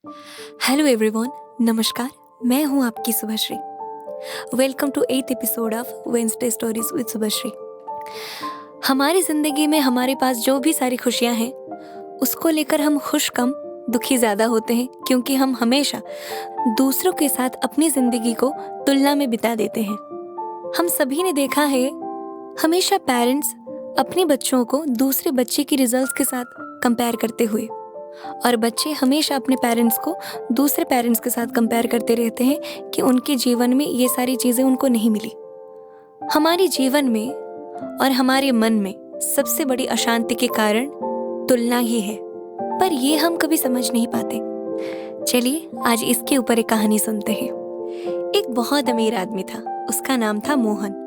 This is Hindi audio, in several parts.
हेलो एवरीवन, नमस्कार। मैं हूं आपकी Shubhashree. Welcome to 8th episode of Wednesday stories with Shubhashree. हमारी ज़िंदगी में हमारे पास जो भी सारी खुशियां हैं उसको लेकर हम खुश कम दुखी ज़्यादा होते हैं, क्योंकि हम हमेशा दूसरों के साथ अपनी ज़िंदगी को तुलना में बिता देते हैं। हम सभी ने देखा है, हमेशा पेरेंट्स अपने बच्चों को दूसरे बच्चे की रिजल्ट्स के साथ कंपेयर करते हुए, और बच्चे हमेशा अपने पेरेंट्स को दूसरे पेरेंट्स के साथ कंपेयर करते रहते हैं कि उनके जीवन में ये सारी चीज़ें उनको नहीं मिली। हमारे जीवन में और हमारे मन में सबसे बड़ी अशांति के कारण तुलना ही है, पर ये हम कभी समझ नहीं पाते। चलिए आज इसके ऊपर एक कहानी सुनते हैं। एक बहुत अमीर आदमी था, उसका नाम था मोहन।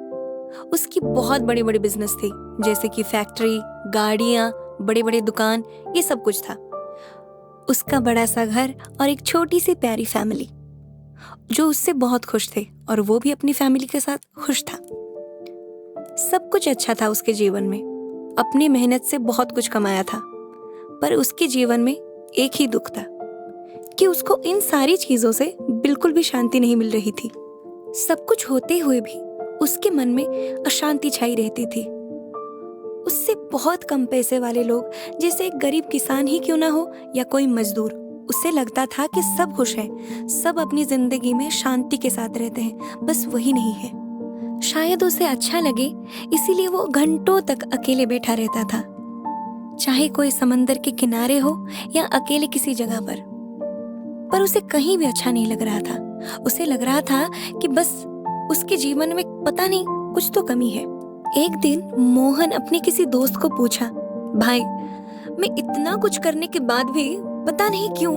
उसकी बहुत बड़ी बड़ी बिजनेस थी, जैसे कि फैक्ट्री, गाड़ियाँ, बड़े बड़े दुकान, ये सब कुछ था। उसका बड़ा सा घर और एक छोटी सी प्यारी फैमिली जो उससे बहुत खुश थे, और वो भी अपनी फैमिली के साथ खुश था। सब कुछ अच्छा था उसके जीवन में। अपनी मेहनत से बहुत कुछ कमाया था, पर उसके जीवन में एक ही दुख था कि उसको इन सारी चीजों से बिल्कुल भी शांति नहीं मिल रही थी। सब कुछ होते हुए भी उसके मन में अशांति छाई रहती थी। उससे बहुत कम पैसे वाले लोग, जैसे एक गरीब किसान ही क्यों ना हो या कोई मजदूर, उससे लगता था कि सब खुश हैं, सब अपनी जिंदगी में शांति के साथ रहते हैं, बस वही नहीं है। शायद उसे अच्छा लगे, इसीलिए वो घंटों तक अकेले बैठा रहता था, चाहे कोई समंदर के किनारे हो या अकेले किसी जगह पर उसे कहीं भी अच्छा नहीं लग रहा था। उसे लग रहा था कि बस उसके जीवन में पता नहीं कुछ तो कमी है। एक दिन मोहन अपने किसी दोस्त को पूछा, भाई, मैं इतना कुछ करने के बाद भी पता नहीं क्यों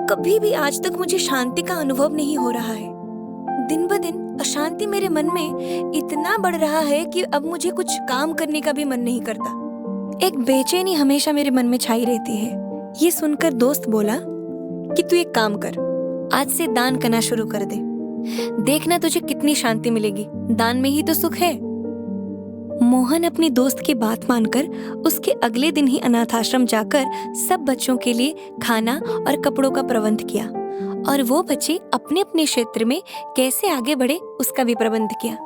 कभी भी आज तक मुझे शांति का अनुभव नहीं हो रहा है। दिन ब दिन अशांति मेरे मन में इतना बढ़ रहा है कि अब मुझे कुछ काम करने का भी मन नहीं करता। एक बेचैनी हमेशा मेरे मन में छाई रहती है। ये सुनकर दोस्त बोला कि तू एक काम कर, आज से दान करना शुरू कर दे, देखना तुझे कितनी शांति मिलेगी। दान में ही तो सुख है। मोहन अपनी दोस्त की बात मानकर उसके अगले दिन ही अनाथ आश्रम जाकर सब बच्चों के लिए खाना और कपड़ों का प्रबंध किया, और वो बच्चे अपने अपने क्षेत्र में कैसे आगे बढ़े उसका भी प्रबंध किया।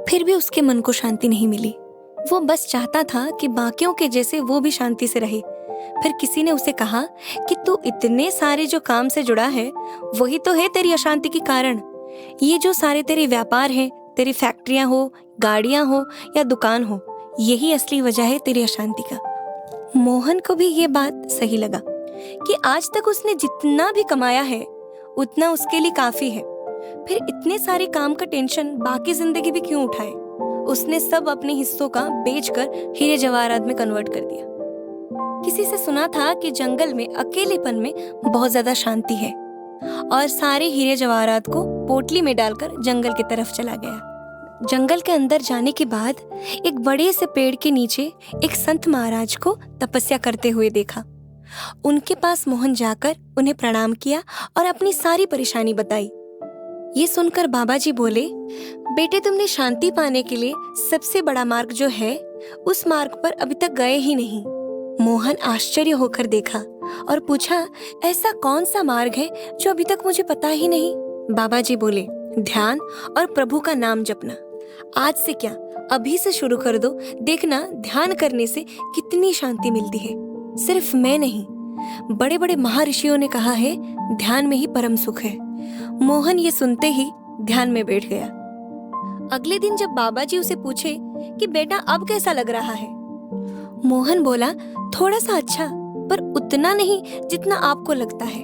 फिर भी उसके मन को शांति नहीं मिली। वो बस चाहता था कि बाकियों के जैसे वो भी शांति से रहे। फिर किसी ने उसे कहा कि तू इतने सारे जो काम से जुड़ा है, वही तो है तेरी अशांति के कारण। ये जो सारे तेरे व्यापार हैं, तेरी फैक्ट्रियां हो, गाड़ियां हो या दुकान हो, यही असली वजह है तेरी अशांति का। मोहन को भी ये बात सही लगा कि आज तक उसने जितना भी कमाया है उतना उसके लिए काफी है। फिर इतने सारे काम का टेंशन बाकी जिंदगी भी क्यों उठाए। उसने सब अपने हिस्सों का बेचकर हीरे जवाहरात में कन्वर्ट कर दिया। किसी से सुना था कि जंगल में अकेलेपन में बहुत ज्यादा शांति है, और सारे हीरे जवाहरात को पोटली में डालकर जंगल की तरफ चला गया। जंगल के अंदर जाने के बाद एक बड़े से पेड़ के नीचे एक संत महाराज को तपस्या करते हुए देखा। उनके पास मोहन जाकर उन्हें प्रणाम किया और अपनी सारी परेशानी बताई। ये सुनकर बाबा जी बोले, बेटे, तुमने शांति पाने के लिए सबसे बड़ा मार्ग जो है, उस मार्ग पर अभी तक गए ही नहीं। मोहन आश्चर्य होकर देखा और पूछा, ऐसा कौन सा मार्ग है जो अभी तक मुझे पता ही नहीं। बाबा जी बोले, ध्यान और प्रभु का नाम जपना। आज से क्या, अभी से शुरू कर दो, देखना ध्यान करने से कितनी शांति मिलती है। सिर्फ मैं नहीं, बड़े बड़े महर्षियों ने कहा है, ध्यान में ही परम सुख है। मोहन ये सुनते ही ध्यान में बैठ गया। अगले दिन जब बाबा जी उसे पूछे कि बेटा अब कैसा लग रहा है, मोहन बोला, थोड़ा सा अच्छा, पर उतना नहीं जितना आपको लगता है।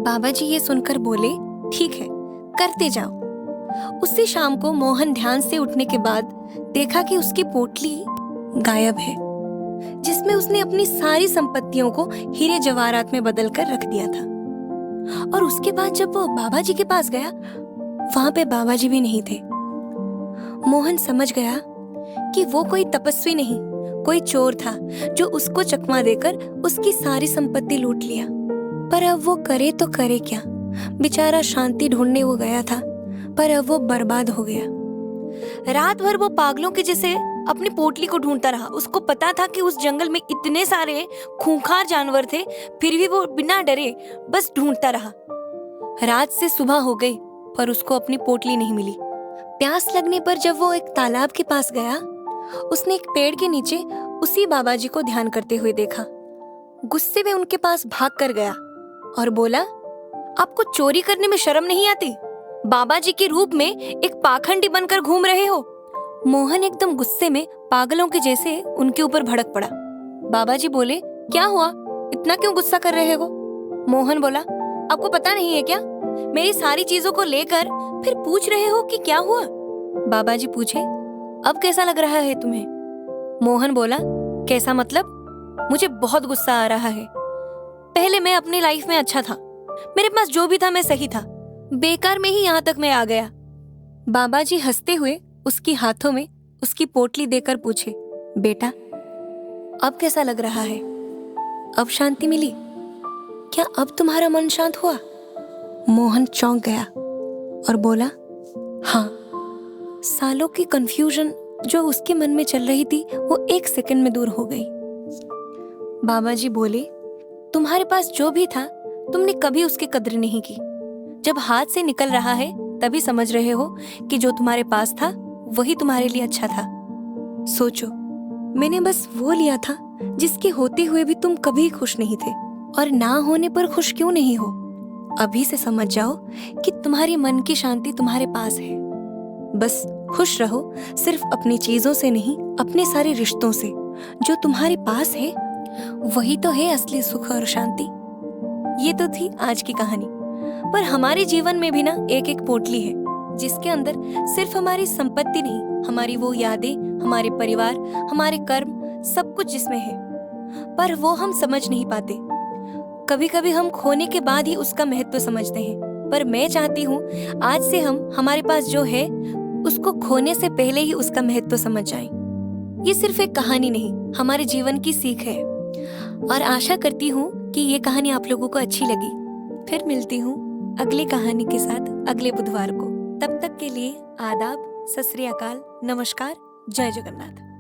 बाबा जी ये सुनकर बोले, ठीक है, करते जाओ। उसी शाम को मोहन ध्यान से उठने के बाद देखा कि उसकी पोटली गायब है, जिसमें उसने अपनी सारी संपत्तियों को हीरे जवाहरात में बदल कर रख दिया था। और उसके बाद जब वो बाबा जी के पास गया, वहां पे बाबा जी भी नहीं थे। मोहन समझ गया कि वो कोई तपस्वी नहीं, कोई चोर था जो उसको चकमा देकर उसकी सारी संपत्ति लूट लिया। पर अब वो करे तो करे क्या। बेचारा शांति ढूंढने वो गया था, पर अब वो बर्बाद हो गया। रात भर वो पागलों के जैसे अपनी पोटली को ढूंढता रहा। उसको पता था कि उस जंगल में इतने सारे खूंखार जानवर थे, फिर भी वो बिना डरे बस ढूंढता रहा। रात से सुबह हो गई पर उसको अपनी पोटली नहीं मिली। प्यास लगने पर जब वो एक तालाब के पास गया, उसने एक पेड़ के नीचे उसी बाबा जी को ध्यान करते हुए देखा। गुस्से में उनके पास भाग कर गया और बोला, आपको चोरी करने में शर्म नहीं आती? बाबा जी के रूप में एक पाखंडी बनकर घूम रहे हो। मोहन एकदम गुस्से में पागलों के जैसे उनके ऊपर भड़क पड़ा। बाबा जी बोले, क्या हुआ, इतना क्यों गुस्सा कर रहे हो? मोहन बोला, आपको पता नहीं है क्या, मेरी सारी चीजों को लेकर फिर पूछ रहे हो कि क्या हुआ? बाबा जी पूछे, अब कैसा लग रहा है तुम्हें? मोहन बोला, कैसा मतलब? मुझे बहुत गुस्सा आ रहा है। पहले मैं अपनी लाइफ में अच्छा था, मेरे पास जो भी था मैं सही था, बेकार में ही यहाँ तक मैं आ गया। बाबा जी हंसते हुए उसकी हाथों में उसकी पोटली देकर पूछे, बेटा अब कैसा लग रहा है? अब शांति मिली? क्या अब तुम्हारा मन शांत हुआ? मोहन चौंक गया और बोला, हाँ। सालों की कंफ्यूजन जो उसके मन में चल रही थी वो एक सेकंड में दूर हो गई। बाबा जी बोले, तुम्हारे पास जो भी था तुमने कभी उसकी कद्र नहीं की। जब हाथ से निकल रहा है तभी समझ रहे हो कि जो तुम्हारे पास था वही तुम्हारे लिए अच्छा था। सोचो, मैंने बस वो लिया था जिसके होते हुए भी तुम कभी खुश नहीं थे, और ना होने पर खुश क्यों नहीं हो। अभी से समझ जाओ कि तुम्हारी मन की शांति तुम्हारे पास है। बस खुश रहो, सिर्फ अपनी चीजों से नहीं, अपने सारे रिश्तों से। जो तुम्हारे पास है वही तो है असली सुख और शांति। ये तो थी आज की कहानी, पर हमारे जीवन में भी ना एक एक पोटली है जिसके अंदर सिर्फ हमारी संपत्ति नहीं, हमारी वो यादें, हमारे परिवार, हमारे कर्म, सब कुछ जिसमें है, पर वो हम समझ नहीं पाते। कभी कभी हम खोने के बाद ही उसका महत्व समझते हैं, पर मैं चाहती हूँ आज से हम हमारे पास जो है उसको खोने से पहले ही उसका महत्व समझ जाएं। ये सिर्फ एक कहानी नहीं, हमारे जीवन की सीख है, और आशा करती हूँ कि ये कहानी आप लोगों को अच्छी लगी। फिर मिलती हूँ अगली कहानी के साथ अगले बुधवार को। तब तक के लिए आदाब, सत श्री अकाल, नमस्कार, जय जगन्नाथ।